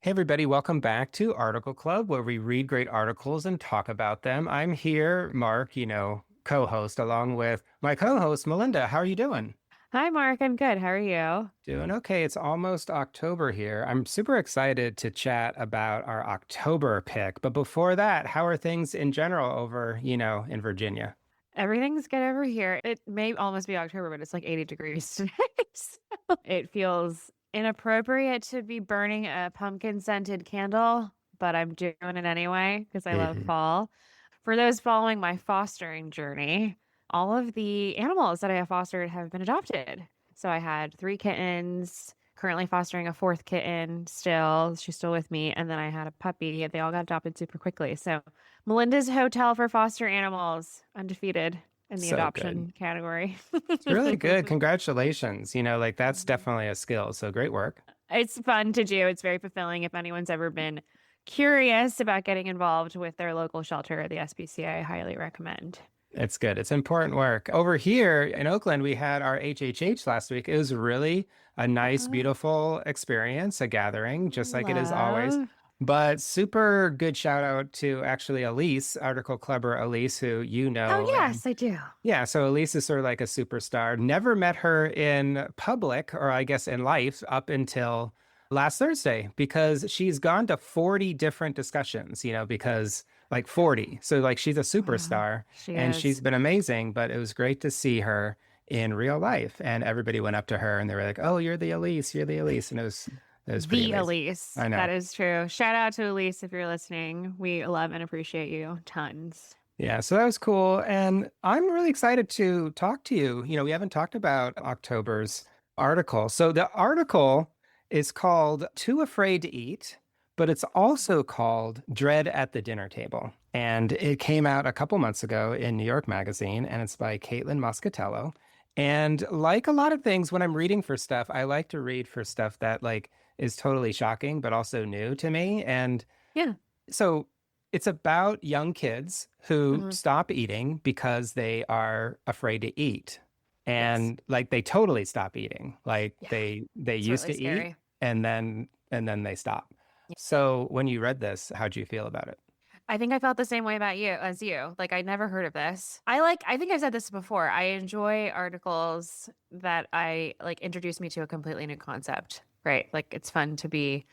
Hey, everybody, welcome back to Article Club, where we read great articles and talk about them. I'm here, Mark, co-host, along with my co-host, Melinda. How are you doing? Hi, Mark. I'm good. How are you? Doing okay. It's almost October here. I'm super excited to chat about our October pick. But before that, how are things in general over, in Virginia? Everything's good over here. It may almost be October, but it's like 80 degrees today. So it feels inappropriate to be burning a pumpkin scented candle, but I'm doing it anyway because I love Hmm. fall. For those following my fostering journey, all of the animals that I have fostered have been adopted. So I had three kittens, currently fostering a fourth kitten still. She's still with me. And then I had a puppy. They all got adopted super quickly. So Melinda's Hotel for Foster Animals, undefeated in the So good. adoption category. It's really good. Congratulations. That's definitely a skill. So great work. It's fun to do. It's very fulfilling. If anyone's ever been curious about getting involved with their local shelter or the SPCA, I highly recommend. It's good. It's important work. Over here in Oakland, we had our HHH last week. It was really a nice, Uh, beautiful experience, a gathering, just like it is always. love. But super good shout out to actually Elise, Article Clubber Elise, who you Oh, know. And yes, I do. yeah, so Elise is sort of like a superstar. Never met her in public, or I guess in life, up until last Thursday, because she's gone to 40 different discussions, because like 40. So like she's a Wow, superstar she and she's is been amazing, but it was great to see her in real life. And everybody went up to her and they were like, "Oh, you're the Elise, you're the Elise." And it was pretty the amazing. Elise. I know. That is true. Shout out to Elise if you're listening. We love and appreciate you tons. Yeah, so that was cool. And I'm really excited to talk to you. We haven't talked about October's article. So the article is called Too Afraid to Eat, but it's also called Dread at the Dinner Table. And it came out a couple months ago in New York Magazine, and it's by Caitlin Moscatello. And like a lot of things, when I'm reading for stuff, I like to read for stuff that like is totally shocking, but also new to me. And Yeah. so it's about young kids who Mhm. stop eating because they are afraid to eat. Yes. And like they totally stop eating. Like Yeah. they It's used really to eat scary. and then they stop. So when you read this, how'd you feel about it? I think I felt the same way about you as you. Like I'd never heard of this. I think I've said this before. I enjoy articles that I like introduce me to a completely new concept, right? Like it's fun to be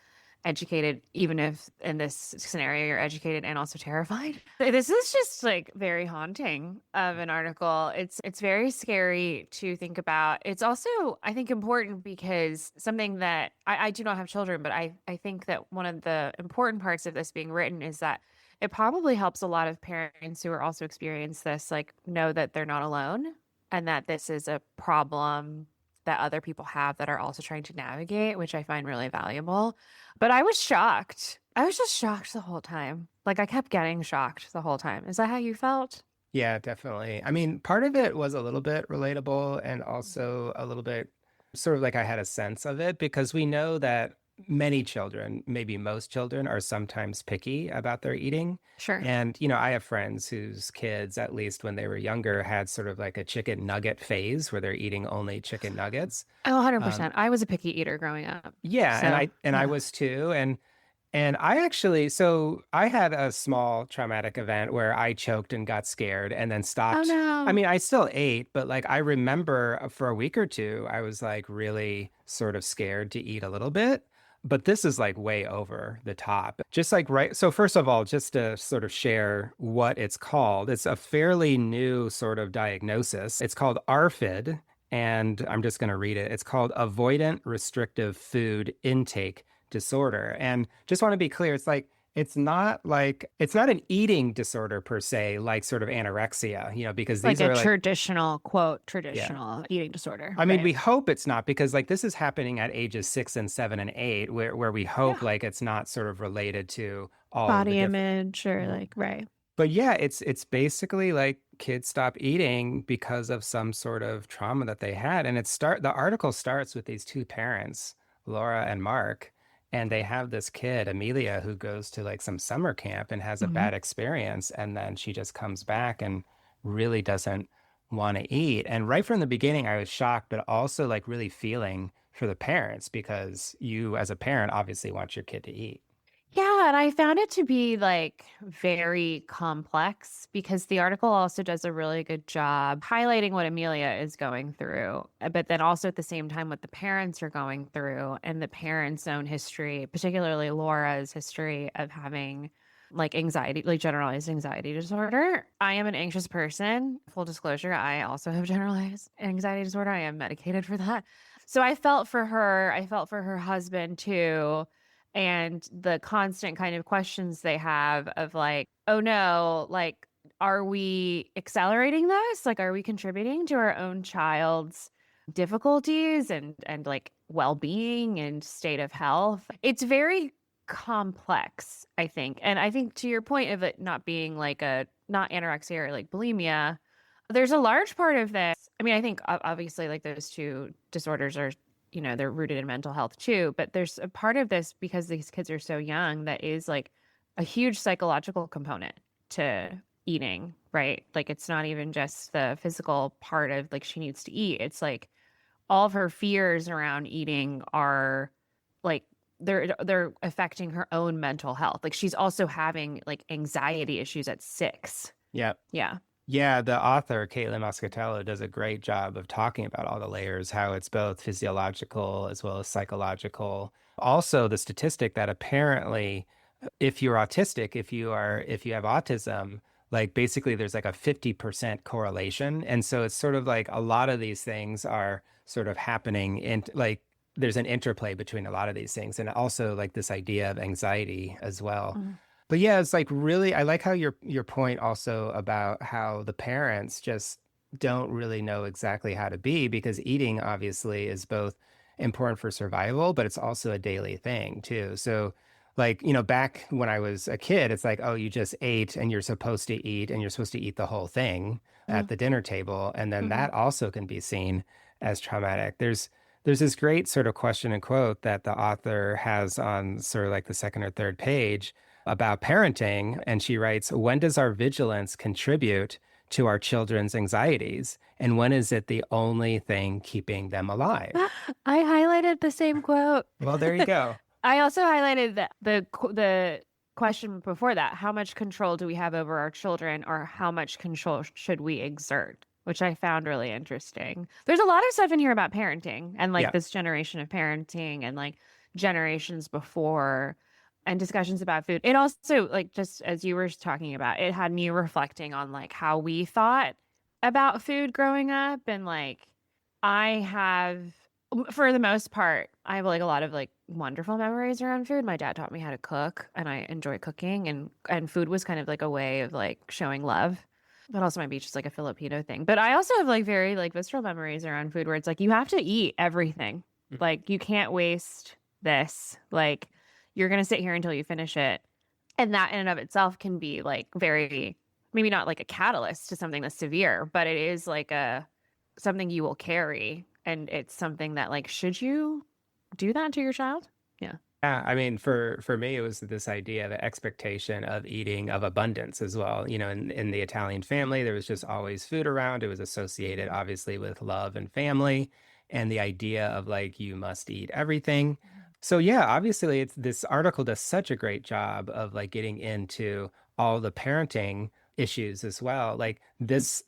educated, even if in this scenario you're educated and also terrified. This is just like very haunting of an article. It's very scary to think about. It's also, I think, important because something that I do not have children, but I think that one of the important parts of this being written is that it probably helps a lot of parents who are also experience this, like know that they're not alone and that this is a problem that other people have that are also trying to navigate, which I find really valuable. But I was shocked. I was just shocked the whole time. Like I kept getting shocked the whole time. Is that how you felt? Yeah, definitely. I mean, part of it was a little bit relatable and also a little bit sort of like I had a sense of it because we know that many children, maybe most children, are sometimes picky about their eating. Sure. And, I have friends whose kids, at least when they were younger, had sort of like a chicken nugget phase where they're eating only chicken nuggets. Oh, Um, 100%. I was a picky eater growing up. yeah, and So, I yeah. was too. And I actually, so I had a small traumatic event where I choked and got scared and then Oh stopped. I no. mean, I still ate, but like I remember for a week or two, I was like really sort of scared to eat a little bit. But this is like way over the top. Just like, right. So, first of all, just to sort of share what it's called, it's a fairly new sort of diagnosis. It's called ARFID, and I'm just going to read it. It's called Avoidant Restrictive Food Intake Disorder. And just want to be clear, it's not an eating disorder per se, like sort of anorexia, because Like these a are like, traditional, quote, yeah. traditional eating disorder, I mean, right? we hope it's not because like this is happening at ages 6 and 7 and 8, where we hope Yeah. like it's not sort of related to all of the Body different. image or like, right. But yeah, it's basically like kids stop eating because of some sort of trauma that they had. And the article starts with these two parents, Laura and Mark, and they have this kid, Amelia, who goes to like some summer camp and has a Mhm. bad experience. And then she just comes back and really doesn't want to eat. And right from the beginning, I was shocked, but also like really feeling for the parents because you as a parent obviously want your kid to eat. Yeah, and I found it to be like very complex because the article also does a really good job highlighting what Amelia is going through, but then also at the same time what the parents are going through and the parents' own history, particularly Laura's history of having like anxiety, like generalized anxiety disorder. I am an anxious person. Full disclosure, I also have generalized anxiety disorder. I am medicated for that. So I felt for her. I felt for her husband too, and the constant kind of questions they have of like, oh no, like, are we accelerating this? Like, are we contributing to our own child's difficulties and like well-being and state of health? It's very complex, I think. And I think to your point of it not being like a not anorexia or like bulimia, there's a large part of this. I mean, I think obviously like those two disorders are, they're rooted in mental health too, but there's a part of this because these kids are so young that is like a huge psychological component to eating, right? Like it's not even just the physical part of like she needs to eat. It's like all of her fears around eating are like they're affecting her own mental health. Like she's also having like anxiety issues at 6. Yeah. Yeah. Yeah, the author, Caitlin Moscatello, does a great job of talking about all the layers, how it's both physiological as well as psychological. Also, the statistic that apparently if you're autistic, if you have autism, like basically there's like a 50% correlation. And so it's sort of like a lot of these things are sort of happening in like there's an interplay between a lot of these things and also like this idea of anxiety as well. Mhm. But yeah, it's like really, I like how your point also about how the parents just don't really know exactly how to be because eating obviously is both important for survival, but it's also a daily thing too. So like, back when I was a kid, it's like, oh, you just ate and you're supposed to eat and you're supposed to eat the whole thing at Mhm. the dinner table. And then Mhm. that also can be seen as traumatic. There's this great sort of question and quote that the author has on sort of like the second or third page about parenting. And she writes, when does our vigilance contribute to our children's anxieties? And when is it the only thing keeping them alive? I highlighted the same quote. Well, there you go. I also highlighted the question before that. How much control do we have over our children, or how much control should we exert? Which I found really interesting. There's a lot of stuff in here about parenting and like Yeah. this generation of parenting and like generations before and discussions about food. It also, like, just as you were talking about, it had me reflecting on like how we thought about food growing up. And like, I have, for the most part, I have like a lot of like wonderful memories around food. My dad taught me how to cook and I enjoy cooking, and food was kind of like a way of like showing love. But also might be just like a Filipino thing. But I also have like very like visceral memories around food where it's like you have to eat everything. Like you can't waste this. Like you're gonna sit here until you finish it. And that in and of itself can be like very, maybe not like a catalyst to something that's severe, but it is like a something you will carry. And it's something that like, should you do that to your child? Yeah. Yeah, I mean, for me, it was this idea, the expectation of eating of abundance as well. In the Italian family, there was just always food around. It was associated, obviously, with love and family, and the idea of like you must eat everything. So yeah, obviously, it's this article does such a great job of like getting into all the parenting issues as well. Like this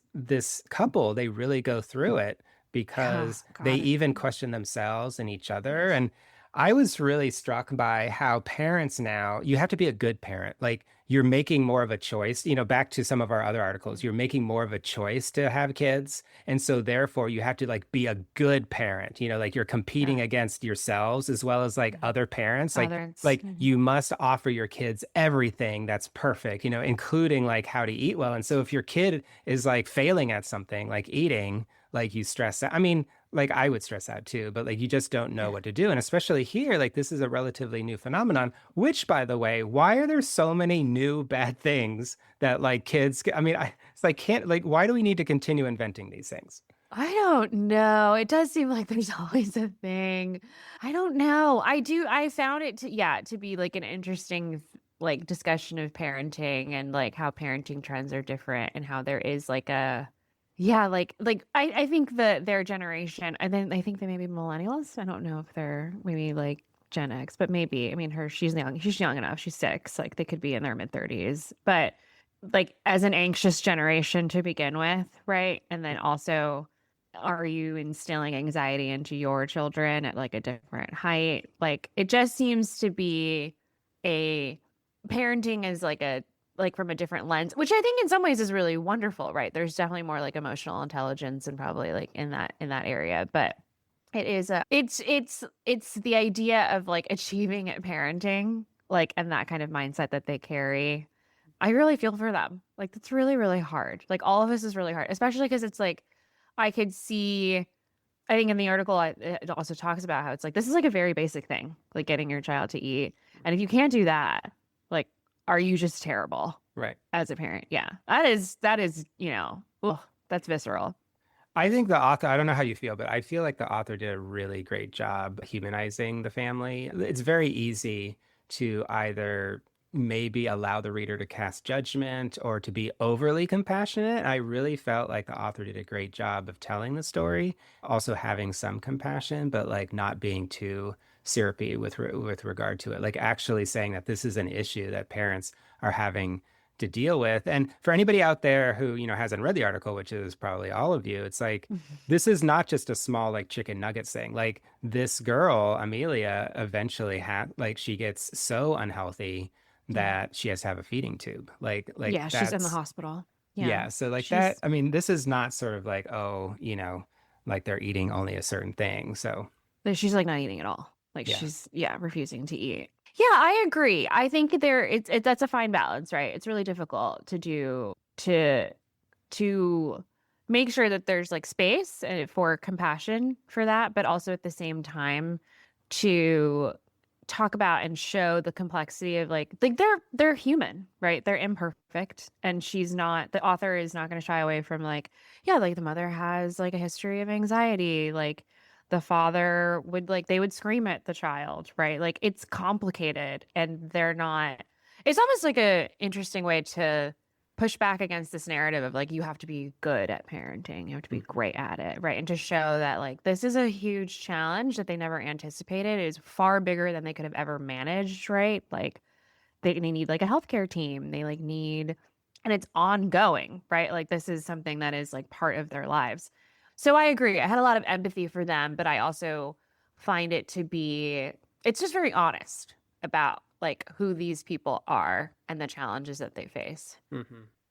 couple, they really go through it Yeah. because they God. even question themselves and each other. And I was really struck by how parents now, you have to be a good parent. Like you're making more of a choice, back to some of our other articles, you're making more of a choice to have kids. And so therefore you have to like be a good parent, like you're Yeah. competing against yourselves as well as like other parents. Like Others. like you must offer your kids everything that's perfect, including like how to eat well. And so if your kid is like failing at something like eating, like you stress out. I mean, like I would stress out too, but like you just don't know what to do. And especially here, like this is a relatively new phenomenon, which by the way, why are there so many new bad things that like kids, I mean, it's like, can't, like, why do we need to continue inventing these things? I don't know. It does seem like there's always a thing. I don't know. I found it to be like an interesting like discussion of parenting and like how parenting trends are different and how there is like a Yeah, I think their generation, and then I think they may be millennials. I don't know if they're maybe like Gen X, but maybe. I mean, she's young. She's young enough. She's 6. Like they could be in their mid 30s. But like as an anxious generation to begin with, right? And then also, are you instilling anxiety into your children at like a different height? Like it just seems to be a parenting is like a like from a different lens, which I think in some ways is really wonderful, right? There's definitely more like emotional intelligence and probably like in that area, but it is a it's the idea of like achieving at parenting, like and that kind of mindset that they carry. I really feel for them. Like it's really, really hard. Like all of this is really hard, especially because it's like I could see I think in the article it also talks about how it's like this is like a very basic thing, like getting your child to eat. And if you can't do that, like are you just terrible Right. as a parent? Yeah. That is, ugh, that's visceral. I think the author, I don't know how you feel, but I feel like the author did a really great job humanizing the family. It's very easy to either maybe allow the reader to cast judgment or to be overly compassionate. I really felt like the author did a great job of telling the story, also having some compassion, but like not being too syrupy with regard to it. Like actually saying that this is an issue that parents are having to deal with. And for anybody out there who, hasn't read the article, which is probably all of you, it's like this is not just a small like chicken nuggets thing. Like this girl, Amelia, eventually had like she gets so unhealthy Yeah. that she has to have a feeding tube. Like Yeah, she's in the that's hospital. Yeah. yeah. So like that, She's I mean, this is not sort of like, oh, like they're eating only a certain thing. So she's like not eating at all. Like yeah. she's yeah, refusing to eat. Yeah, I agree. I think that's a fine balance, right? It's really difficult to do to make sure that there's like space for compassion for that, but also at the same time to talk about and show the complexity of like they're human, right? They're imperfect, and she's not the author is not going to shy away from like yeah, like the mother has like a history of anxiety, like the father would like they would scream at the child, right? Like it's complicated and they're not it's almost like a interesting way to push back against this narrative of like you have to be good at parenting, you have to be Mhm. great at it, right? And to show that like this is a huge challenge that they never anticipated. It is far bigger than they could have ever managed, right? Like they need like a healthcare team. They like need and it's ongoing, right? Like this is something that is like part of their lives. So I agree. I had a lot of empathy for them, but I also find it to be it's just very honest about like who these people are and the challenges that they face. Hmm.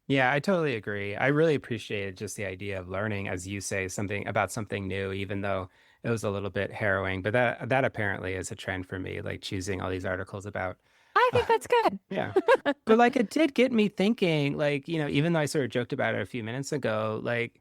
Yeah, I totally agree. I really appreciated just the idea of learning, as you say, something about something new, even though it was a little bit harrowing. But that apparently is a trend for me, like choosing all these articles about. I Uh, think that's good. yeah. But like it did get me thinking, like, even though I sort of joked about it a few minutes ago, like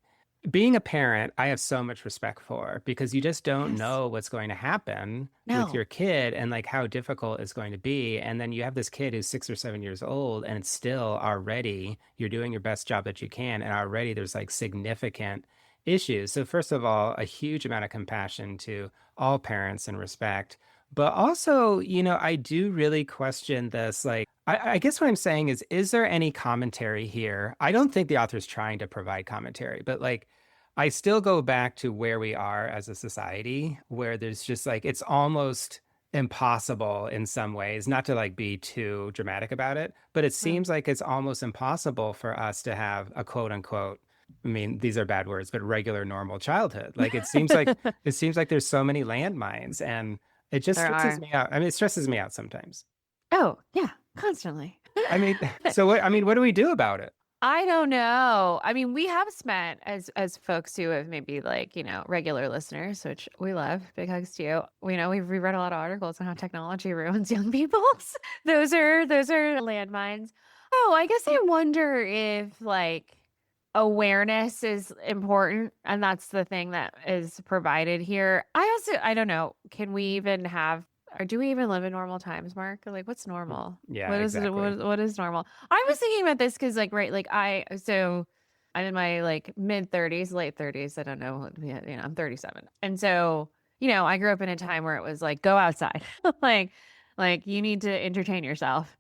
being a parent, I have so much respect for because you just don't Yes. know what's going to happen with No. your kid and like how difficult it's going to be. And then you have this kid who's 6 or 7 years old and it's still already you're doing your best job that you can. And already there's like significant issues. So, first of all, a huge amount of compassion to all parents and respect. But also, I do really question this. Like, I guess what I'm saying is there any commentary here? I don't think the author's trying to provide commentary, but like, I still go back to where we are as a society, where there's just like, it's almost impossible in some ways, not to like be too dramatic about it, but it Mm. seems like it's almost impossible for us to have a quote unquote, I mean, these are bad words, but regular normal childhood. Like it seems like there's so many landmines and it just There stresses are. me out. I mean, it stresses me out sometimes. Oh, yeah, constantly. I mean, so what do we do about it? I don't know. I mean, we have spent as folks who have maybe like, regular listeners, which we love. Big hugs to you. We know we've reread a lot of articles on how technology ruins young people's. Those are landmines. Oh, I guess I wonder if like awareness is important and that's the thing that is provided here. I don't know. Can we even have or do we even live in normal times, Mark? Like what's normal? Yeah, What is it? exactly. What is normal? I was thinking about this because like right, like so I'm in my like mid 30s, late 30s. I don't know. Yeah, I'm 37. And so, I grew up in a time where it was like go outside. like you need to entertain yourself.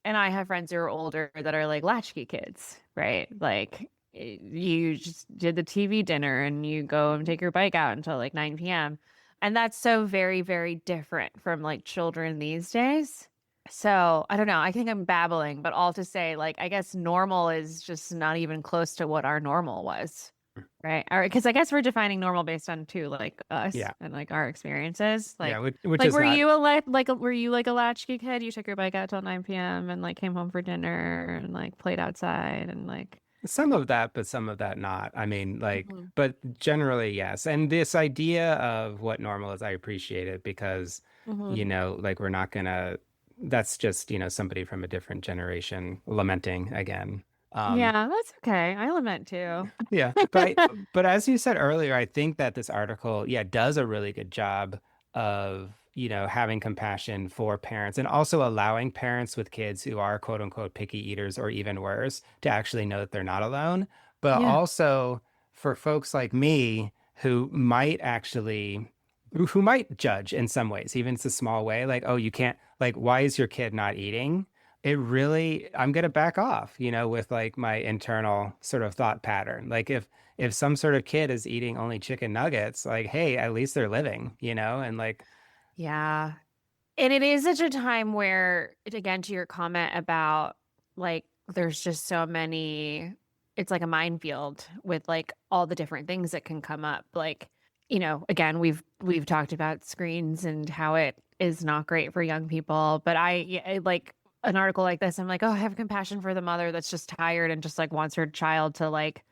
And I have friends who are older that are like latchkey kids, right? Like you just did the TV dinner and you go and take your bike out until like 9 p.m. And that's so very, very different from like children these days. So I don't know. I think I'm babbling, but all to say, like, I guess normal is just not even close to what our normal was. Right. All right. Because I guess we're defining normal based on too, like us Yeah. and like our experiences. Yeah, which Like is were not. you were you like a latchkey kid? You took your bike out till 9 p.m. and like came home for dinner and like played outside and like. Some of that, but some of that not. I mean, like, Mhm. but generally, yes. And this idea of what normal is, I appreciate it because, Mhm. like, we're not gonna, that's just, somebody from a different generation lamenting again. Um, Yeah, that's okay. I lament too. yeah, but as you said earlier, I think that this article, yeah, does a really good job of, having compassion for parents and also allowing parents with kids who are quote unquote picky eaters or even worse to actually know that they're not alone. But Yeah. also for folks like me who might judge in some ways, even if it's a small way, like, oh, you can't, like, why is your kid not eating? I'm gonna back off, with like my internal sort of thought pattern. Like if some sort of kid is eating only chicken nuggets, like, hey, at least they're living, and like, Yeah. And it is such a time where, again, to your comment about like, there's just so many, it's like a minefield with like all the different things that can come up. Like, again, we've talked about screens and how it is not great for young people. But like an article like this, I'm like, oh, I have compassion for the mother that's just tired and just like wants her child to like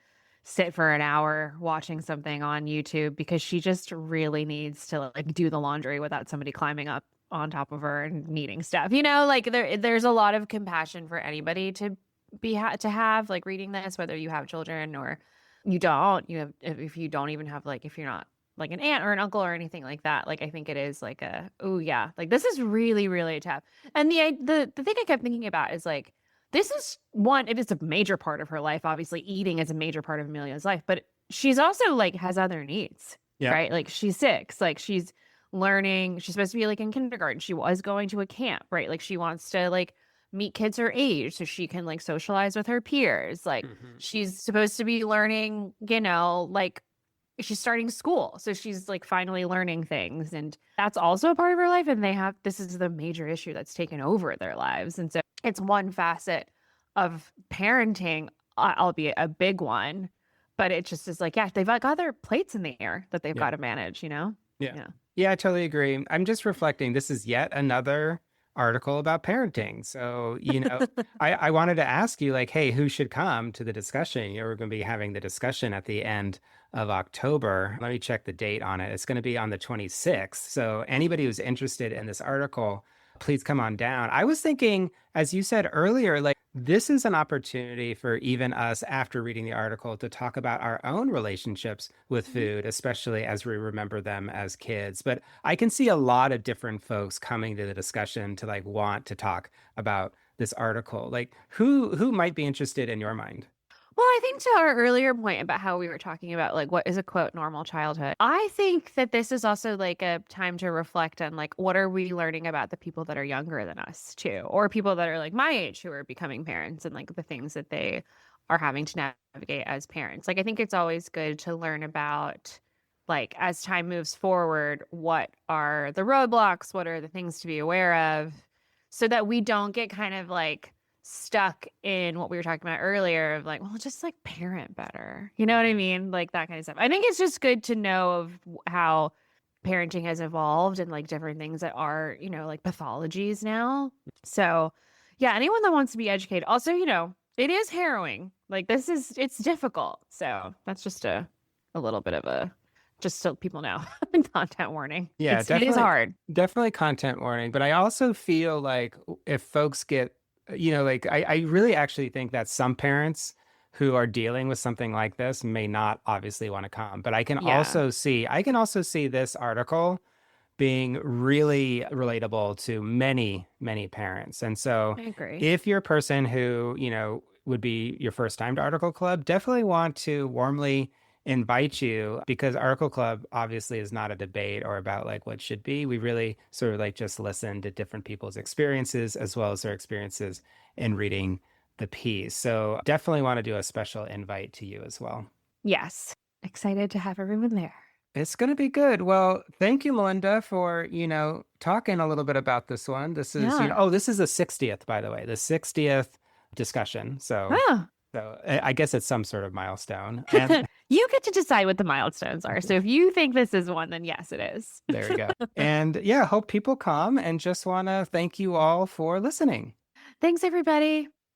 sit for an hour watching something on YouTube because she just really needs to like do the laundry without somebody climbing up on top of her and needing stuff. Like there's a lot of compassion for anybody to to have like reading this, whether you have children or you don't. If you don't even have like if you're not like an aunt or an uncle or anything like that. Like I think it is like oh yeah, like this is really really tough. And the thing I kept thinking about is like this is one, it is a major part of her life. Obviously, eating is a major part of Amelia's life, but she's also like has other needs, yeah. right? Like she's 6, like she's learning, she's supposed to be like in kindergarten. She was going to a camp, right? Like she wants to like meet kids her age so she can like socialize with her peers. Like Hmm. she's supposed to be learning, like she's starting school. So she's like finally learning things. And that's also a part of her life. And this is the major issue that's taken over their lives. And so it's one facet of parenting, albeit a big one. But it just is like, yeah, they've got other plates in the air that they've Yeah. got to manage. Yeah. Yeah. Yeah, I totally agree. I'm just reflecting. This is yet another article about parenting. So, I wanted to ask you, like, hey, who should come to the discussion? We're going to be having the discussion at the end of October. Let me check the date on it. It's going to be on the 26th. So, anybody who's interested in this article, please come on down. I was thinking, as you said earlier, like, this is an opportunity for even us after reading the article to talk about our own relationships with Mhm. food, especially as we remember them as kids. But I can see a lot of different folks coming to the discussion to like want to talk about this article. Like who might be interested in your mind? Well, I think to our earlier point about how we were talking about like what is a quote normal childhood. I think that this is also like a time to reflect on like what are we learning about the people that are younger than us too, or people that are like my age who are becoming parents and like the things that they are having to navigate as parents. Like I think it's always good to learn about like as time moves forward, what are the roadblocks, what are the things to be aware of so that we don't get kind of like stuck in what we were talking about earlier of like, well, just like parent better. You know what I Mhm. mean? Like that kind of stuff. I think it's just good to know of how parenting has evolved and like different things that are, like pathologies now. So, yeah, anyone that wants to be educated. Also, it is harrowing. Like it's difficult. So, that's just a little bit of a just so people know content warning. Yeah, It is hard. definitely content warning. But I also feel like if folks get, like I really actually think that some parents who are dealing with something like this may not obviously want to come. But Yeah, I can also see this article being really relatable to many, many parents. And so I agree. if you're a person who, would be your first time to Article Club, definitely want to warmly invite you because Article Club obviously is not a debate or about like what should be. We really sort of like just listen to different people's experiences as well as their experiences in reading the piece. So definitely want to do a special invite to you as well. Yes. Excited to have everyone there. It's going to be good. Well, thank you, Melinda, for, talking a little bit about this one. This is, Yeah. oh, this is the 60th, by the way, the 60th discussion. Oh. So I guess it's some sort of milestone. And You get to decide what the milestones are. So if you think this is one, then yes, it is. there we go. And yeah, hope people come, and just want to thank you all for listening. Thanks, everybody.